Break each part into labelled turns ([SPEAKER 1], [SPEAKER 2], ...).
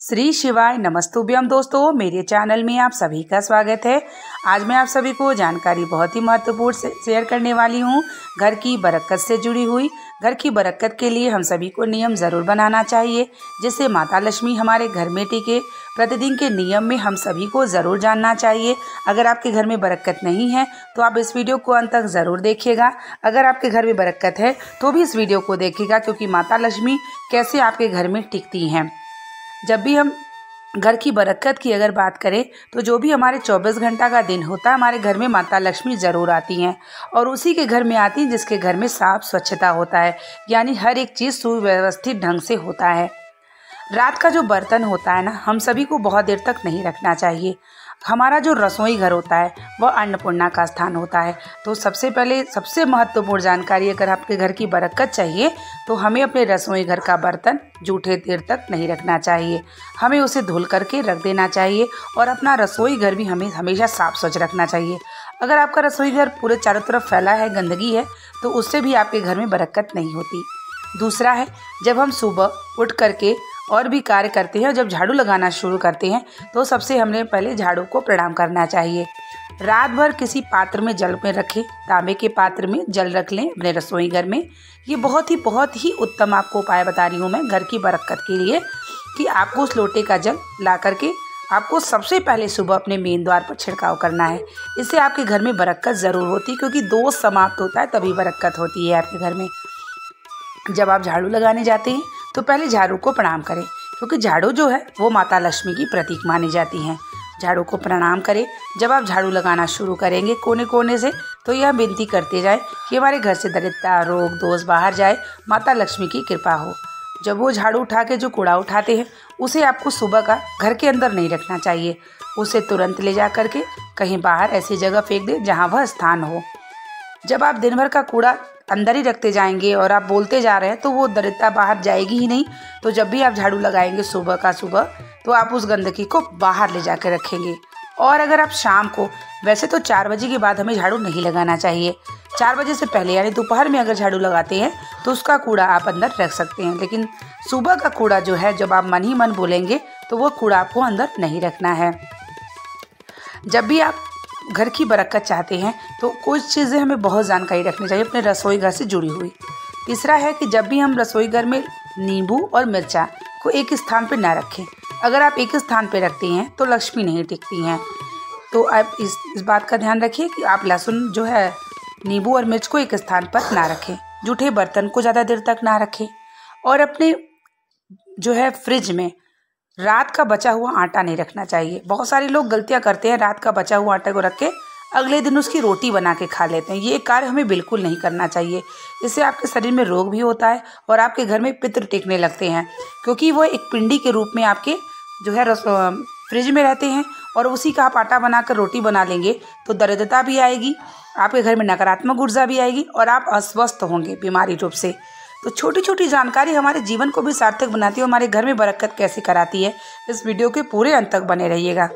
[SPEAKER 1] श्री शिवाय नमस्तुभ्यम दोस्तों, मेरे चैनल में आप सभी का स्वागत है। आज मैं आप सभी को जानकारी बहुत ही महत्वपूर्ण से शेयर करने वाली हूँ। घर की बरकत से जुड़ी हुई। घर की बरकत के लिए हम सभी को नियम ज़रूर बनाना चाहिए, जिससे माता लक्ष्मी हमारे घर में टिके। प्रतिदिन के नियम में हम सभी को ज़रूर जानना चाहिए। अगर आपके घर में बरकत नहीं है तो आप इस वीडियो को अंत तक ज़रूर देखिएगा। अगर आपके घर में बरकत है तो भी इस वीडियो को देखिएगा, क्योंकि माता लक्ष्मी कैसे आपके घर में टिकती हैं। जब भी हम घर की बरकत की अगर बात करें तो जो भी हमारे 24 घंटा का दिन होता है, हमारे घर में माता लक्ष्मी ज़रूर आती हैं। और उसी के घर में आती हैं जिसके घर में साफ स्वच्छता होता है, यानी हर एक चीज़ सुव्यवस्थित ढंग से होता है। रात का जो बर्तन होता है ना, हम सभी को बहुत देर तक नहीं रखना चाहिए। हमारा जो रसोई घर होता है वह अन्नपूर्णा का स्थान होता है। तो सबसे पहले सबसे महत्वपूर्ण जानकारी, अगर आपके घर की बरकत चाहिए तो हमें अपने रसोई घर का बर्तन जूठे देर तक नहीं रखना चाहिए। हमें उसे धुल करके रख देना चाहिए और अपना रसोई घर भी हमें हमेशा साफ स्वच्छ रखना चाहिए। अगर आपका रसोई घर पूरे चारों तरफ फैला है, गंदगी है, तो उससे भी आपके घर में बरकत नहीं होती। दूसरा है, जब हम सुबह उठ करके और भी कार्य करते हैं और जब झाड़ू लगाना शुरू करते हैं तो सबसे हमें पहले झाड़ू को प्रणाम करना चाहिए। रात भर किसी पात्र में जल में रखें, तांबे के पात्र में जल रख लें अपने रसोई घर में। ये बहुत ही उत्तम आपको उपाय बता रही हूँ मैं घर की बरकत के लिए, कि आपको उस लोटे का जल ला करके आपको सबसे पहले सुबह अपने मेन द्वार पर छिड़काव करना है। इससे आपके घर में बरकत ज़रूर होती है, क्योंकि दोष समाप्त होता है तभी बरकत होती है आपके घर में। जब आप झाड़ू लगाने जाते हैं तो पहले झाड़ू को प्रणाम करें, क्योंकि झाड़ू जो है वो माता लक्ष्मी की प्रतीक मानी जाती हैं। झाड़ू को प्रणाम करें। जब आप झाड़ू लगाना शुरू करेंगे कोने कोने से, तो यह विनती करते जाए कि हमारे घर से दरिद्रता, रोग, दोष बाहर जाए, माता लक्ष्मी की कृपा हो। जब वो झाड़ू उठा के जो कूड़ा उठाते हैं उसे आपको सुबह का घर के अंदर नहीं रखना चाहिए। उसे तुरंत ले जा करके कहीं बाहर ऐसी जगह फेंक दें जहाँ वह स्थान हो। जब आप दिन भर का कूड़ा अंदर ही रखते जाएंगे और आप बोलते जा रहे हैं तो वो दरिद्रता बाहर जाएगी ही नहीं। तो जब भी आप झाड़ू लगाएंगे सुबह का सुबह, तो आप उस गंदगी को बाहर ले जाकर रखेंगे। और अगर आप शाम को, वैसे तो 4 बजे के बाद हमें झाड़ू नहीं लगाना चाहिए। 4 बजे से पहले यानी दोपहर में अगर झाड़ू लगाते हैं तो उसका कूड़ा आप अंदर रख सकते हैं, लेकिन सुबह का कूड़ा जो है, जब आप मन ही मन बोलेंगे तो वो कूड़ा आपको अंदर नहीं रखना है। जब भी आप घर की बरकत चाहते हैं तो कुछ चीज़ें हमें बहुत जानकारी रखनी चाहिए अपने रसोई घर से जुड़ी हुई। तीसरा है कि जब भी हम रसोई घर में नींबू और मिर्चा को एक स्थान पर ना रखें। अगर आप एक स्थान पर रखते हैं तो लक्ष्मी नहीं टिकती हैं। तो आप इस बात का ध्यान रखिए कि आप लहसुन जो है, नींबू और मिर्च को एक स्थान पर ना रखें। जूठे बर्तन को ज़्यादा देर तक ना रखें। और अपने जो है फ्रिज में रात का बचा हुआ आटा नहीं रखना चाहिए। बहुत सारे लोग गलतियां करते हैं, रात का बचा हुआ आटा को रख के अगले दिन उसकी रोटी बना के खा लेते हैं। ये कार्य हमें बिल्कुल नहीं करना चाहिए। इससे आपके शरीर में रोग भी होता है और आपके घर में पितृ टिकने लगते हैं, क्योंकि वो एक पिंडी के रूप में आपके जो है फ्रिज में रहते हैं। और उसी का आप आटा बनाकर रोटी बना लेंगे तो दरिद्रता भी आएगी, आपके घर में नकारात्मक ऊर्जा भी आएगी और आप अस्वस्थ होंगे बीमारी रूप से। तो छोटी छोटी जानकारी हमारे जीवन को भी सार्थक बनाती है, हमारे घर में बरकत कैसे कराती है। इस वीडियो के पूरे अंत तक बने रहिएगा।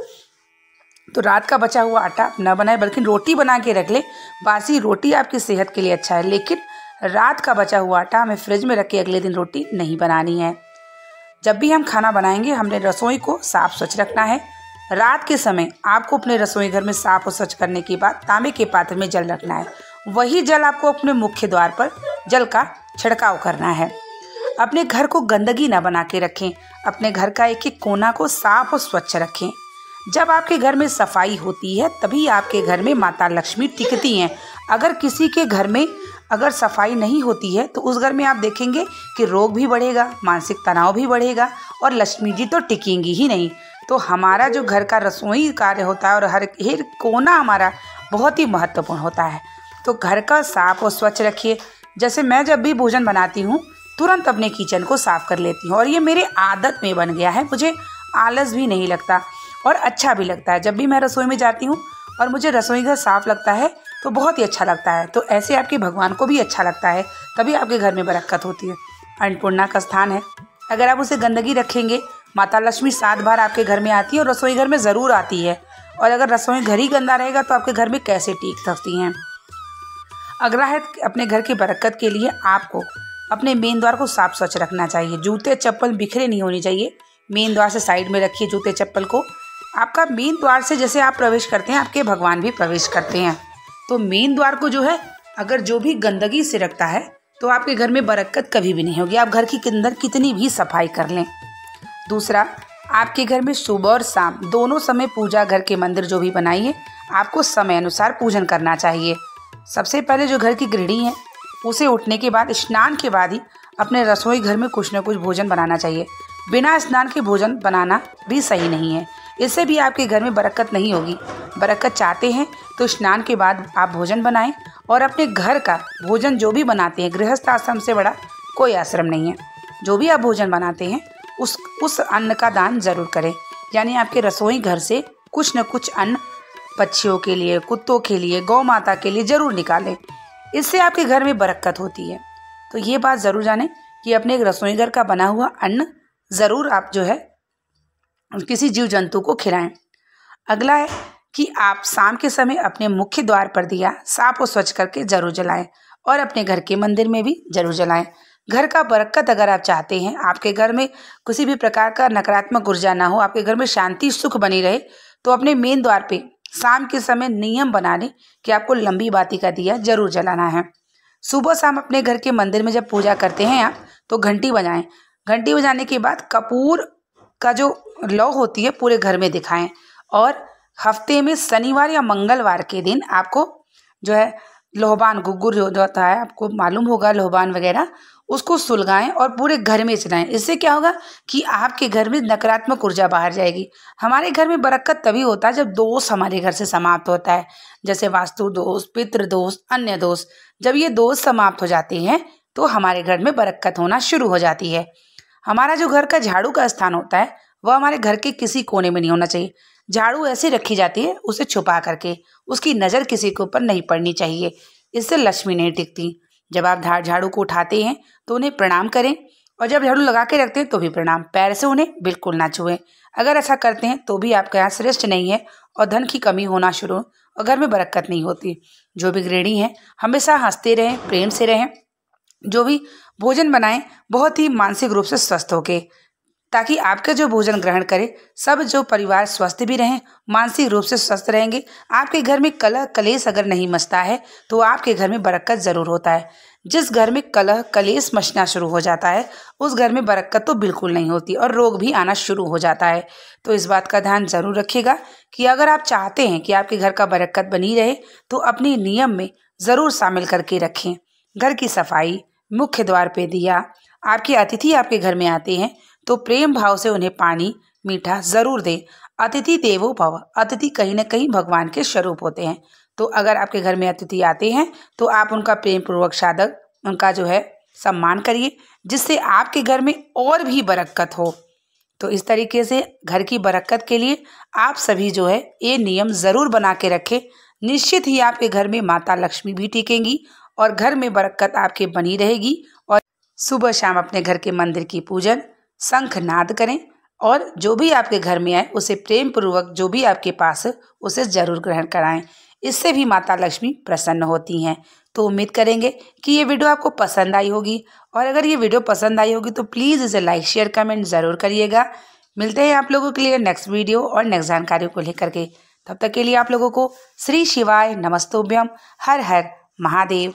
[SPEAKER 1] तो रात का बचा हुआ आटा न बनाए, बल्कि रोटी बना के रख ले। बासी रोटी आपकी सेहत के लिए अच्छा है, लेकिन रात का बचा हुआ आटा हमें फ्रिज में रख के अगले दिन रोटी नहीं बनानी है। जब भी हम खाना बनाएंगे हमने रसोई को साफ स्वच्छ रखना है। रात के समय आपको अपने रसोई घर में साफ और स्वच्छ करने के बाद तांबे के पात्र में जल रखना है। वही जल आपको अपने मुख्य द्वार पर जल का छिड़काव करना है। अपने घर को गंदगी न बना के रखें। अपने घर का एक एक कोना को साफ और स्वच्छ रखें। जब आपके घर में सफाई होती है तभी आपके घर में माता लक्ष्मी टिकती हैं। अगर किसी के घर में अगर सफाई नहीं होती है तो उस घर में आप देखेंगे कि रोग भी बढ़ेगा, मानसिक तनाव भी बढ़ेगा और लक्ष्मी जी तो टिकेंगी ही नहीं। तो हमारा जो घर का रसोई कार्य होता है और हर एक कोना हमारा बहुत ही महत्वपूर्ण होता है। तो घर का साफ और स्वच्छ रखिए। जैसे मैं जब भी भोजन बनाती हूँ तुरंत अपने किचन को साफ कर लेती हूँ, और ये मेरे आदत में बन गया है। मुझे आलस भी नहीं लगता और अच्छा भी लगता है। जब भी मैं रसोई में जाती हूँ और मुझे रसोई घर साफ लगता है तो बहुत ही अच्छा लगता है। तो ऐसे आपके भगवान को भी अच्छा लगता है, तभी आपके घर में बरकत होती है। अन्नपूर्णा का स्थान है, अगर आप उसे गंदगी रखेंगे माता लक्ष्मी 7 बार आपके घर में आती है और रसोई घर में ज़रूर आती है। और अगर रसोई घर ही गंदा रहेगा तो आपके घर में कैसे टिक सकती हैं। अगला है, अपने घर की बरकत के लिए आपको अपने मेन द्वार को साफ स्वच्छ रखना चाहिए। जूते चप्पल बिखरे नहीं होनी चाहिए। मेन द्वार से साइड में रखिए जूते चप्पल को। आपका मेन द्वार से जैसे आप प्रवेश करते हैं आपके भगवान भी प्रवेश करते हैं। तो मेन द्वार को जो है अगर जो भी गंदगी से रखता है तो आपके घर में बरकत कभी भी नहीं होगी, आप घर के अंदर कितनी भी सफाई कर लें। दूसरा, आपके घर में सुबह और शाम दोनों समय पूजा घर के मंदिर जो भी बनाइए आपको समय अनुसार पूजन करना चाहिए। सबसे पहले जो घर की गृहिणी है उसे उठने के बाद स्नान के बाद ही अपने रसोई घर में कुछ न कुछ भोजन बनाना चाहिए। बिना स्नान के भोजन बनाना भी सही नहीं है, इससे भी आपके घर में बरकत नहीं होगी। बरकत चाहते हैं तो स्नान के बाद आप भोजन बनाएं और अपने घर का भोजन जो भी बनाते हैं, गृहस्थ आश्रम से बड़ा कोई आश्रम नहीं है, जो भी आप भोजन बनाते हैं उस अन्न का दान जरूर करें। यानी आपके रसोई घर से कुछ न कुछ अन्न पक्षियों के लिए, कुत्तों के लिए, गौ माता के लिए जरूर निकालें, इससे आपके घर में बरकत होती है। तो ये बात ज़रूर जानें कि अपने रसोई घर का बना हुआ अन्न ज़रूर आप जो है किसी जीव जंतु को खिलाएं। अगला है कि आप शाम के समय अपने मुख्य द्वार पर दिया साफ और स्वच्छ करके जरूर जलाएं और अपने घर के मंदिर में भी जरूर जलाएं। घर का बरकत अगर आप चाहते हैं, आपके घर में किसी भी प्रकार का नकारात्मक ऊर्जा ना हो, आपके घर में शांति सुख बनी रहे, तो अपने मेन द्वार पे शाम के समय नियम बना लें कि आपको लंबी बाती का दिया जरूर जलाना है। सुबह शाम अपने घर के मंदिर में जब पूजा करते हैं आप तो घंटी बजाएं। घंटी बजाने के बाद कपूर का जो लौ होती है पूरे घर में दिखाएं और हफ्ते में शनिवार या मंगलवार के दिन आपको जो है लोहबान गुग्गुर जो होता है, आपको मालूम होगा लोहबान वगैरह, उसको सुलगाएं और पूरे घर में चलाएं। इससे क्या होगा कि आपके घर में नकारात्मक ऊर्जा बाहर जाएगी। हमारे घर में बरकत तभी होता है जब दोष हमारे घर से समाप्त होता है, जैसे वास्तु दोष, पितृ दोष, अन्य दोष। जब ये दोष समाप्त हो जाते हैं तो हमारे घर में बरकत होना शुरू हो जाती है। हमारा जो घर का झाड़ू का स्थान होता है वह हमारे घर के किसी कोने में नहीं होना चाहिए। झाड़ू ऐसे रखी जाती है उसे छुपा करके, उसकी नज़र किसी के ऊपर नहीं पड़नी चाहिए, इससे लक्ष्मी नहीं टिकती। जब आप झाड़ू को उठाते हैं तो उन्हें प्रणाम करें और जब झाड़ू लगा के रखते हैं तो भी प्रणाम, पैर से उन्हें बिल्कुल ना छुएं। अगर ऐसा करते हैं तो भी आपका यहाँ श्रेष्ठ नहीं है और धन की कमी होना शुरू और घर में बरकत नहीं होती। जो भी गृहिणी है हमेशा हंसते रहें, प्रेम से रहें, जो भी भोजन बनाएं बहुत ही मानसिक रूप से स्वस्थ होके, ताकि आपका जो भोजन ग्रहण करे सब जो परिवार स्वस्थ भी रहें, मानसिक रूप से स्वस्थ रहेंगे। आपके घर में कलह कलेश अगर नहीं मचता है तो आपके घर में बरकत ज़रूर होता है। जिस घर में कलह कलेश मचना शुरू हो जाता है उस घर में बरकत तो बिल्कुल नहीं होती और रोग भी आना शुरू हो जाता है। तो इस बात का ध्यान ज़रूर रखिएगा कि अगर आप चाहते हैं कि आपके घर का बरकत बनी रहे तो अपने नियम में ज़रूर शामिल करके रखें। घर की सफाई, मुख्य द्वार पे दिया, आपके अतिथि आपके घर में आते हैं तो प्रेम भाव से उन्हें पानी मीठा ज़रूर दें। अतिथि देवो भव, अतिथि कहीं ना कहीं भगवान के स्वरूप होते हैं। तो अगर आपके घर में अतिथि आते हैं तो आप उनका प्रेम पूर्वक सादर उनका जो है सम्मान करिए, जिससे आपके घर में और भी बरकत हो। तो इस तरीके से घर की बरकत के लिए आप सभी जो है ये नियम ज़रूर बना के रखें। निश्चित ही आपके घर में माता लक्ष्मी भी टिकेंगी और घर में बरकत आपके बनी रहेगी। और सुबह शाम अपने घर के मंदिर की पूजन शंख नाद करें और जो भी आपके घर में आए उसे प्रेम पूर्वक जो भी आपके पास है उसे ज़रूर ग्रहण कराएं। इससे भी माता लक्ष्मी प्रसन्न होती हैं। तो उम्मीद करेंगे कि ये वीडियो आपको पसंद आई होगी और अगर ये वीडियो पसंद आई होगी तो प्लीज़ इसे लाइक शेयर कमेंट ज़रूर करिएगा। मिलते हैं आप लोगों के लिए नेक्स्ट वीडियो और नेक्स्ट जानकारी को लेकर के। तब तक के लिए आप लोगों को श्री शिवाय नमस्तुभ्यम, हर हर महादेव।